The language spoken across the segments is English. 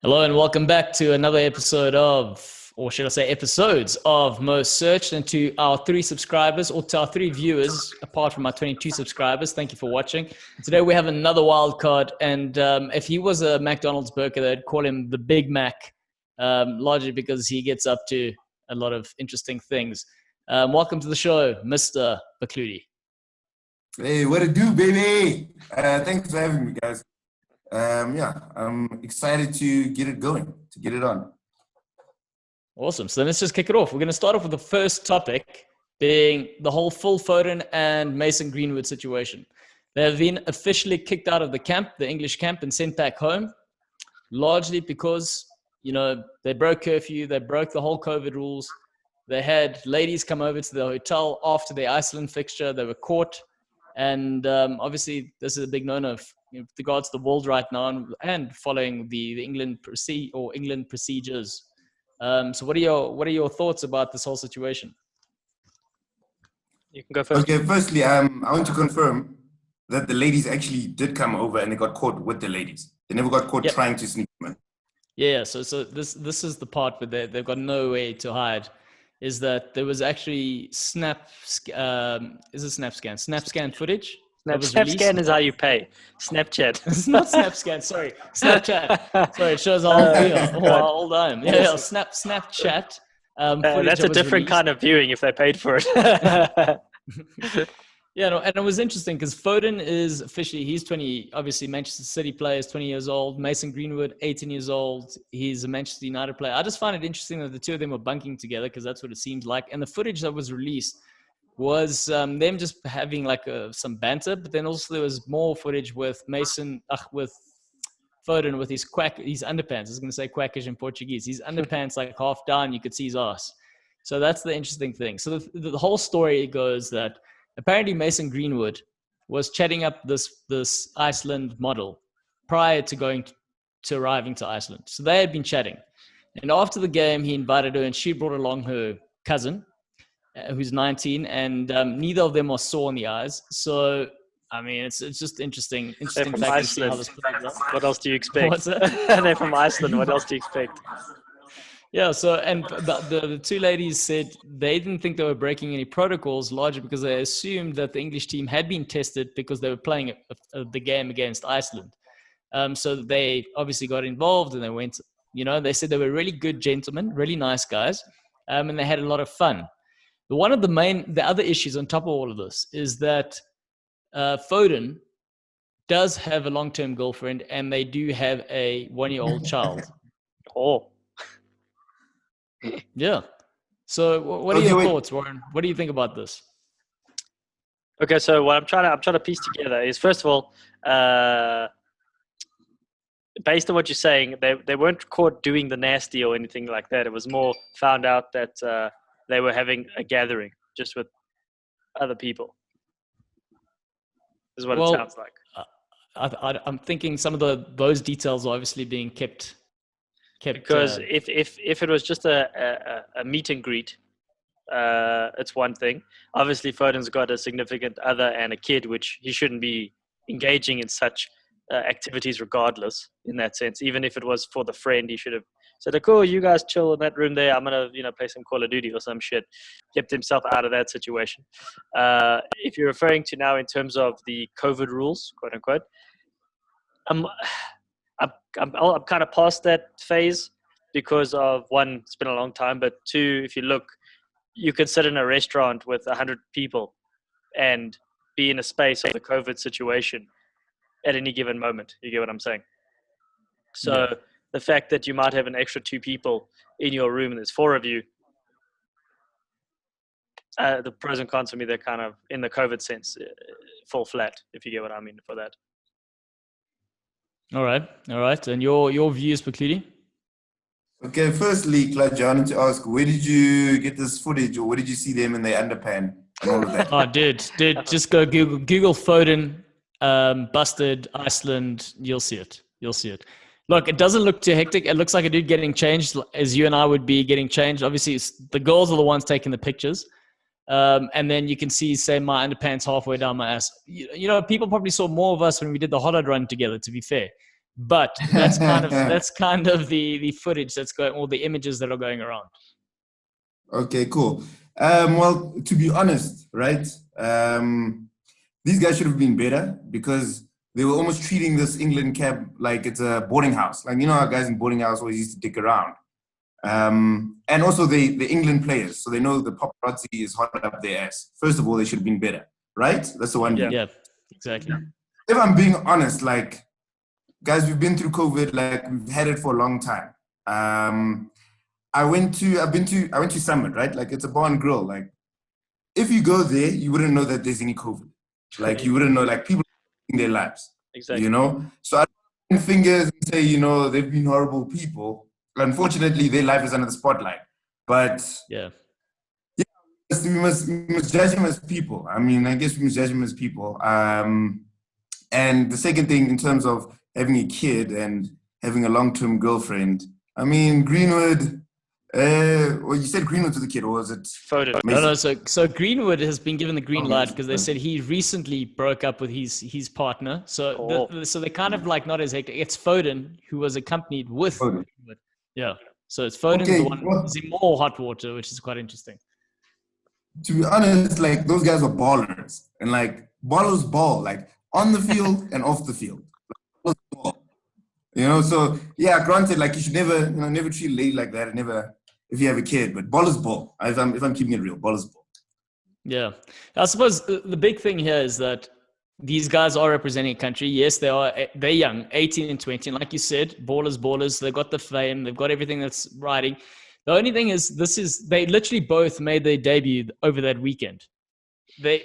Hello and welcome back to another episode of, or should I say episodes of Most Searched, and to our 3 subscribers, or to our 3 viewers, apart from our 22 subscribers. Thank you for watching. Today we have another wild card, and if he was a McDonald's burger, they'd call him the Big Mac, largely because he gets up to a lot of interesting things. Welcome to the show, Mr. Bakludi. Hey, what it do, baby? Thanks for having me, guys. I'm excited to get it going, to get it on. Awesome. So let's just kick it off. We're going to start off with the first topic being the whole full Foden and Mason Greenwood situation. They have been officially kicked out of the camp, the English camp, and sent back home, largely because, they broke curfew, they broke the whole COVID rules. They had ladies come over to the hotel after their Iceland fixture. They were caught. And obviously, this is a big no-no with regards to the world right now, and following the England procedures. So, what are your thoughts about this whole situation? You can go first. Okay, firstly, I want to confirm that the ladies actually did come over and they got caught with the ladies. They never got caught trying to sneak them in. Yeah. So this is the part where they've got no way to hide. Is that there was actually snap scan footage. Snapscan is how you pay. Snapchat. It's not Snapscan, sorry. Snapchat. Sorry, it shows all time. Yeah, Snapchat. That's a different kind of viewing if they paid for it. Yeah, no, and it was interesting because Foden is officially, he's 20, obviously Manchester City player, is 20 years old. Mason Greenwood, 18 years old. He's a Manchester United player. I just find it interesting that the two of them were bunking together because that's what it seems like. And the footage that was released was them just having like some banter, but then also there was more footage with with Foden with his underpants. I was going to say quackish in Portuguese. His underpants like half down, you could see his ass. So that's the interesting thing. So the whole story goes that apparently Mason Greenwood was chatting up this Iceland model prior to arriving to Iceland. So they had been chatting. And after the game, he invited her and she brought along her cousin, who's 19, and neither of them are sore in the eyes. So, I mean, it's just interesting. They're from Iceland. What else do you expect? What's that? They're from Iceland. What else do you expect? Yeah, so, and the two ladies said they didn't think they were breaking any protocols, largely because they assumed that the English team had been tested because they were playing the game against Iceland. So they obviously got involved and they went, they said they were really good gentlemen, really nice guys, and they had a lot of fun. One of the other issues on top of all of this is that Foden does have a long-term girlfriend and they do have a 1-year-old child. Oh. Yeah. So what are your thoughts, Warren? What do you think about this? Okay, so what I'm trying to piece together is, first of all, based on what you're saying, they weren't caught doing the nasty or anything like that. It was more found out that they were having a gathering just with other people. Is what it sounds like. I'm thinking some of those details are obviously being kept. Because if it was just a meet and greet, it's one thing. Obviously, Foden's got a significant other and a kid, which he shouldn't be engaging in such activities regardless, in that sense. Even if it was for the friend, he should have said, cool, you guys chill in that room there. I'm going to, play some Call of Duty or some shit. Kept himself out of that situation. If you're referring to now in terms of the COVID rules, quote unquote, I'm kind of past that phase because of, one, it's been a long time, but two, if you look, you can sit in a restaurant with 100 people and be in a space of the COVID situation at any given moment. You get what I'm saying? So the fact that you might have an extra 2 people in your room and there's 4 of you, the pros and cons for me, they're kind of, in the COVID sense, fall flat, if you get what I mean for that. All right. And your views, Bakludi? Okay, firstly, Claudio, I wanted to ask, where did you get this footage, or where did you see them in their underpan and all of that? Oh, dude, just go Google Foden, busted Iceland. You'll see it. Look, it doesn't look too hectic. It looks like a dude getting changed, as you and I would be getting changed. Obviously, the girls are the ones taking the pictures. And then you can see, say, my underpants halfway down my ass. People probably saw more of us when we did the Holland run together, to be fair. But that's kind of the footage that's going, or the images that are going around. Okay, cool. Well, to be honest, right? These guys should have been better because they were almost treating this England camp like it's a boarding house. Like, you know how guys in boarding house always used to dick around. And also the England players, so they know the paparazzi is hot up their ass. First of all, they should have been better, right? That's the one. Yeah, exactly. If I'm being honest, like, guys, we've been through COVID, like we've had it for a long time. I went to Summit, right? Like, it's a bar and grill. Like, if you go there, you wouldn't know that there's any COVID. Like, you wouldn't know, like, people in their lives, Exactly. you know? So I don't point fingers and say, you know, they've been horrible people. Unfortunately, their life is under the spotlight. But yeah, we must judge them as people. I mean, I guess we must judge them as people. And the second thing, in terms of having a kid and having a long-term girlfriend, I mean, Greenwood. Well, you said Greenwood to the kid, or was it Foden? No. So Greenwood has been given the green light because they said he recently broke up with his partner. So so they're kind of like not as hectic. It's Foden who was accompanied with Greenwood. Yeah. So it's Foden's the one who's in more hot water, which is quite interesting. To be honest, like, those guys are ballers, and like ballers ball, like on the field and off the field. Like, ball. You know, so yeah, granted, like, you should never treat a lady like that, and never if you have a kid, but ballers ball. If I'm keeping it real, ballers ball. Yeah. I suppose the big thing here is that these guys are representing a country. Yes, they're young, 18 and 20. And like you said, ballers. They've got the fame. They've got everything that's riding. The only thing is, they literally both made their debut over that weekend.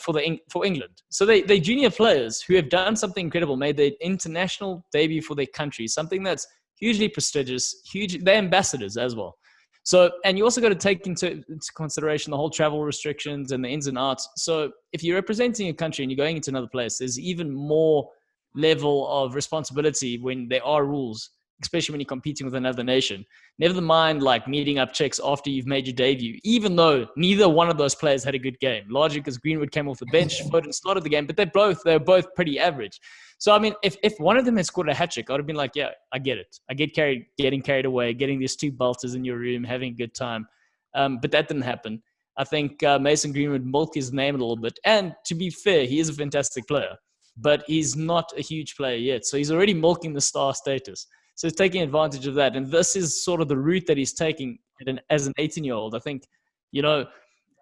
For England. So they junior players who have done something incredible, made their international debut for their country, something that's hugely prestigious, they're ambassadors as well. So, and you also got to take into consideration the whole travel restrictions and the ins and outs. So if you're representing a country and you're going into another place, there's even more level of responsibility when there are rules, especially when you're competing with another nation. Never mind like meeting up checks after you've made your debut, even though neither one of those players had a good game. Largely because Greenwood came off the bench, Foden started the game, but they're both pretty average. So, I mean, if one of them had scored a hat-trick, I would have been like, yeah, I get it. I get getting carried away, getting these two belters in your room, having a good time. But that didn't happen. I think Mason Greenwood milked his name a little bit. And to be fair, he is a fantastic player, but he's not a huge player yet. So he's already milking the star status. So he's taking advantage of that. And this is sort of the route that he's taking as an 18-year-old. I think, you know,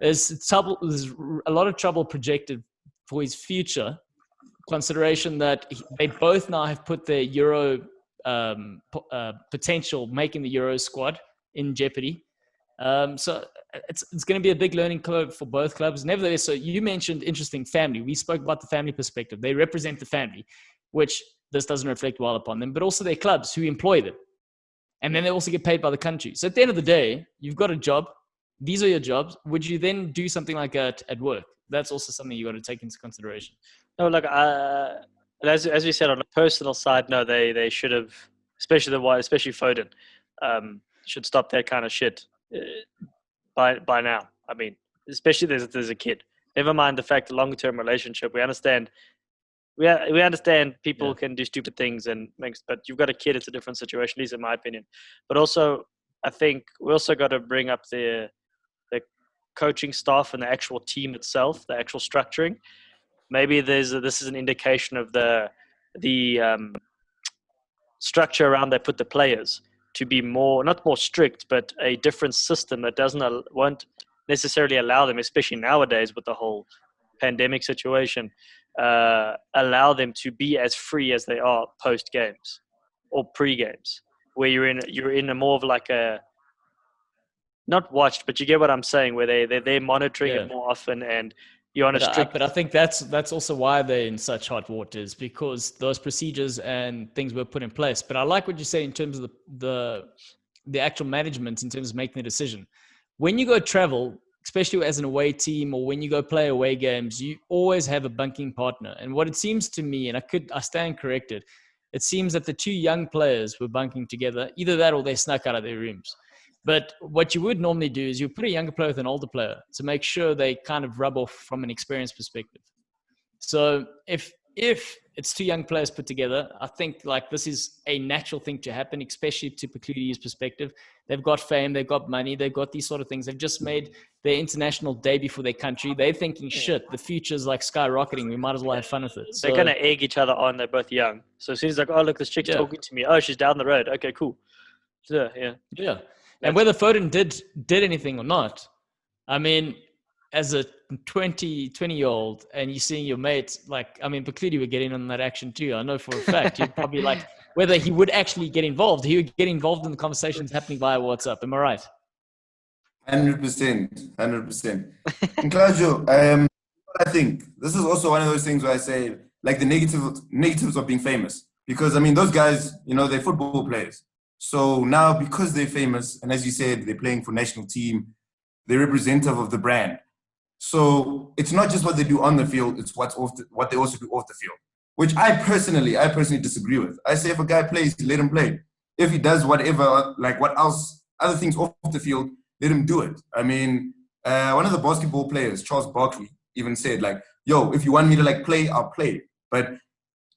there's a lot of trouble projected for his future, consideration that they both now have put their Euro potential, making the Euro squad, in jeopardy. So it's going to be a big learning curve for both clubs. Nevertheless, so you mentioned interesting family. We spoke about the family perspective. They represent the family, which this doesn't reflect well upon them, but also their clubs who employ them. And then they also get paid by the country. So at the end of the day, you've got a job. These are your jobs. Would you then do something like that at work? That's also something you got to take into consideration. No, like as we said, on a personal side, no, they should have, especially Foden, should stop that kind of shit by now. I mean, especially there's a kid. Never mind the fact, the long-term relationship. We understand. We understand people can do stupid things but you've got a kid. It's a different situation, at least in my opinion. But also, I think we also got to bring up the coaching staff and the actual team itself, the actual structuring. Maybe this is an indication of the structure around they put the players to be not more strict, but a different system that won't necessarily allow them, especially nowadays with the whole pandemic situation, allow them to be as free as they are post games or pre games, where you're in a more of like a, not watched, but you get what I'm saying, where they're monitoring it more often, and you're on a strict. But I think that's also why they're in such hot waters, because those procedures and things were put in place. But I like what you say in terms of the actual management, in terms of making the decision. When you go travel, especially as an away team, or when you go play away games, you always have a bunking partner. And what it seems to me, and I stand corrected, it seems that the two young players were bunking together. Either that or they snuck out of their rooms. But what you would normally do is you put a younger player with an older player to make sure they kind of rub off from an experience perspective. So if if it's two young players put together, I think like this is a natural thing to happen, especially to Claudio's perspective. They've got fame, they've got money, they've got these sort of things. They've just made their international debut for their country. They're thinking, shit, the future's like skyrocketing. We might as well have fun with it. So, they're going to egg each other on. They're both young. So as soon as like, oh, look, this chick's talking to me. Oh, she's down the road. Okay, cool. Yeah. And whether Foden did anything or not, I mean, as a 20-year-old and you're seeing your mate, like, I mean, Claudio would get in on that action too. I know for a fact. You'd probably like, whether he would actually get involved, he would get involved in the conversations happening via WhatsApp. Am I right? 100%. And Claudio, I think this is also one of those things where I say, like, the negatives of being famous. Because, I mean, those guys, you know, they're football players. So now, because they're famous, and as you said, they're playing for national team, they're representative of the brand. So it's not just what they do on the field, it's what they also do off the field, which I personally disagree with. I say if a guy plays, let him play. If he does whatever, like other things off the field, let him do it. I mean, one of the basketball players, Charles Barkley, even said like, yo, if you want me to like play, I'll play. But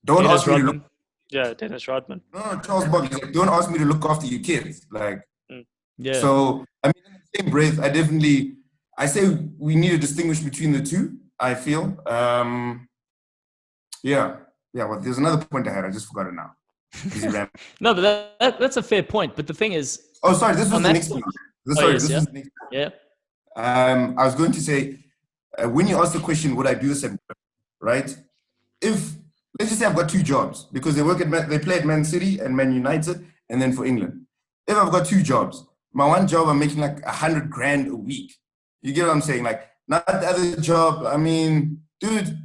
don't ask me to look. Yeah, Dennis Rodman. No, Charles Barkley, like, don't ask me to look after your kids. Like, yeah. So, I mean, in the same breath, I say we need to distinguish between the two, I feel. Yeah, well, there's another point I had. I just forgot it now. No, but that's a fair point. But the thing is... Oh, sorry, this was the next one. This was the next one. Yeah. I was going to say, when you ask the question, would I do this at work, right? Let's just say I've got two jobs because they play at Man City and Man United and then for England. If I've got two jobs, my one job, I'm making like 100 grand a week. You get what I'm saying? Like, not the other job. I mean, dude,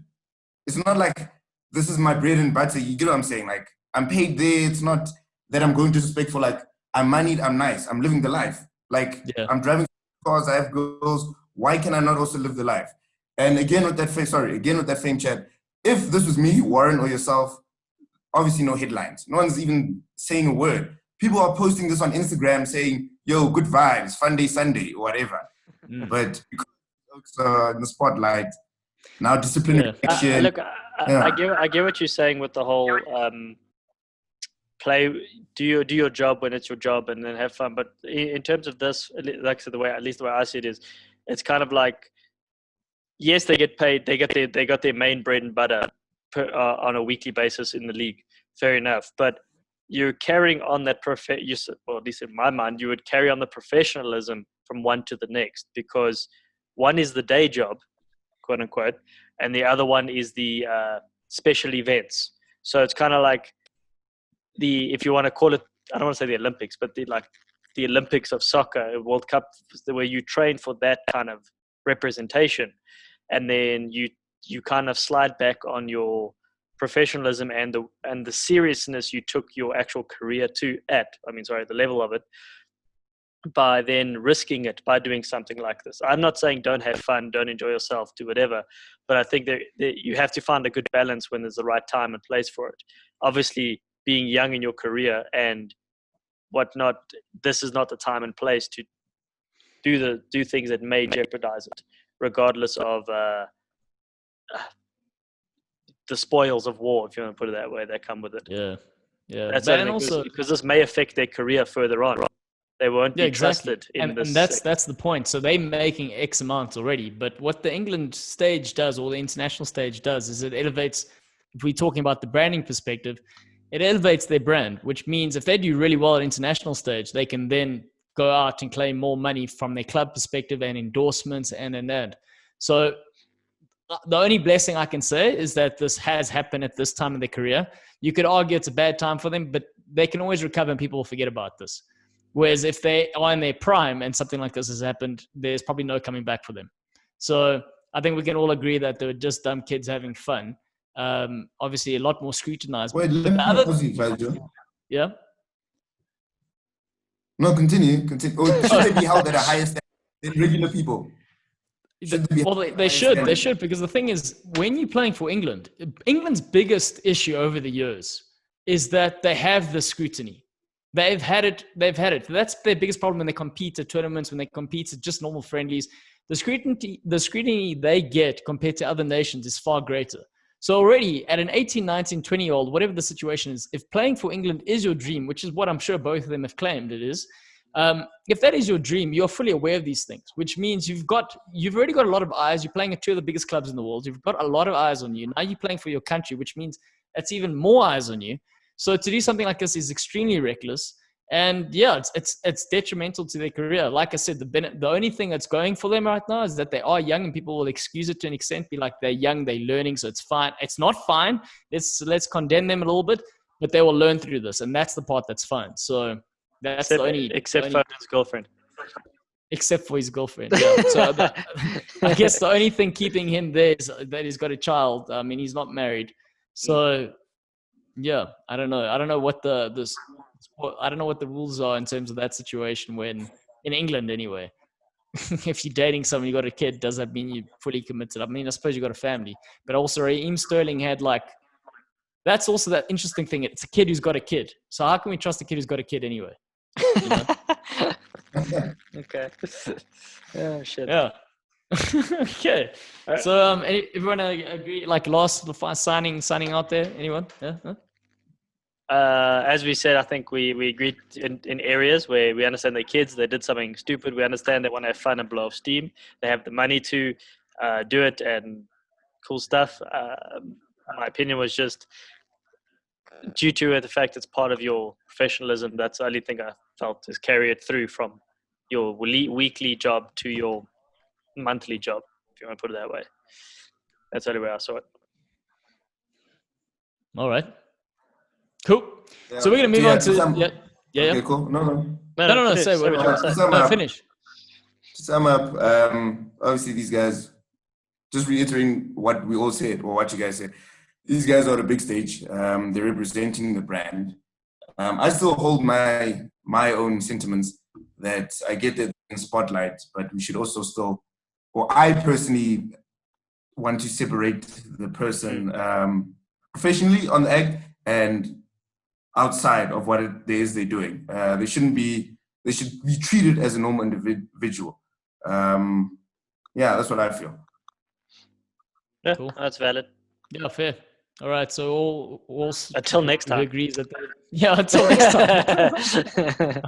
it's not like this is my bread and butter. You get what I'm saying? Like, I'm paid there. It's not that I'm going to respect for like, I'm moneyed, I'm nice. I'm living the life. Like, I'm driving cars, I have girls. Why can I not also live the life? And again with that fame chat, if this was me, Warren, or yourself, obviously no headlines. No one's even saying a word. People are posting this on Instagram saying, yo, good vibes, fun day Sunday, or whatever. But because folks are in the spotlight, now disciplinary action. Look, I get what you're saying with the whole play, do your job when it's your job and then have fun. But in terms of this, like so at least the way I see it is, it's kind of like, yes, they get paid, they got their main bread and butter on a weekly basis in the league. Fair enough, but you're carrying on that well, at least in my mind, you would carry on the professionalism from one to the next, because one is the day job, quote unquote, and the other one is the special events. So it's kind of like if you want to call it, I don't want to say the Olympics, but the Olympics of soccer, World Cup, where you train for that kind of representation, and then you kind of slide back on your professionalism and the seriousness you took your actual career the level of it, by then risking it by doing something like this. I'm not saying don't have fun, don't enjoy yourself, do whatever, but I think that you have to find a good balance when there's the right time and place for it. Obviously, being young in your career and whatnot, this is not the time and place to do things that may jeopardize it, regardless of the spoils of war, if you want to put it that way, that come with it. Yeah. That's also because this may affect their career further on. They won't be trusted in this. And that's the point. So they're making X amount already. But what the England stage does, or the international stage does, is it elevates, if we're talking about the branding perspective, it elevates their brand, which means if they do really well at international stage, they can then go out and claim more money from their club perspective and endorsements and that. So the only blessing I can say is that this has happened at this time in their career. You could argue it's a bad time for them, but they can always recover and people will forget about this. Whereas if they are in their prime and something like this has happened, there's probably no coming back for them. So I think we can all agree that they were just dumb kids having fun. Obviously, a lot more scrutinized. Wait, let me Yeah? No, continue. Or should they be held at a higher standard than regular people? They should, because the thing is, when you're playing for England, England's biggest issue over the years is that they have the scrutiny. They've had it. That's their biggest problem when they compete at tournaments, when they compete at just normal friendlies. The scrutiny they get compared to other nations is far greater. So already at an 18, 19, 20-year-old, whatever the situation is, if playing for England is your dream, which is what I'm sure both of them have claimed it is, if that is your dream, you're fully aware of these things, which means you've already got a lot of eyes. You're playing at two of the biggest clubs in the world. You've got a lot of eyes on you. Now you're playing for your country, which means that's even more eyes on you. So to do something like this is extremely reckless. And yeah, it's detrimental to their career. Like I said, the only thing that's going for them right now is that they are young, and people will excuse it to an extent, be like, they're young, they're learning, so it's fine. It's not fine. Let's condemn them a little bit, but they will learn through this, and that's the part that's fine. So that's except Foden's girlfriend. Except for his girlfriend. Yeah. So I guess the only thing keeping him there is that he's got a child. I mean, he's not married. So yeah, I don't know. I don't know what I don't know what the rules are in terms of that situation when in England anyway. If you're dating someone, you got a kid, does that mean you're fully committed? I mean, I suppose you got a family, but also Raheem Sterling had that's also that interesting thing. It's a kid who's got a kid. So how can we trust a kid who's got a kid anyway? You know? Okay. Oh shit. Yeah. Okay. So everyone agree? Like last signing out there? Anyone? Yeah. Huh? As we said, I think we agreed in areas where we understand their kids, they did something stupid. We understand they want to have fun and blow off steam. They have the money to do it and cool stuff. My opinion was just due to the fact it's part of your professionalism. That's the only thing I felt is carry it through from your weekly job to your monthly job, if you want to put it that way. That's the only way I saw it. All right. Cool. Yeah. So we're going to move on to... Yeah. Okay, cool. No. Say what you want to say. No, finish. To sum up, obviously these guys, just reiterating what we all said, or what you guys said, these guys are on a big stage. They're representing the brand. I still hold my own sentiments that I get that in spotlight, but we should also still, or I personally want to separate the person professionally on the act and outside of what it is they're doing. They should be treated as a normal individual. Yeah, that's what I feel. Yeah, cool. That's valid. Yeah, fair. All right, so all until next time. Agrees that until next time.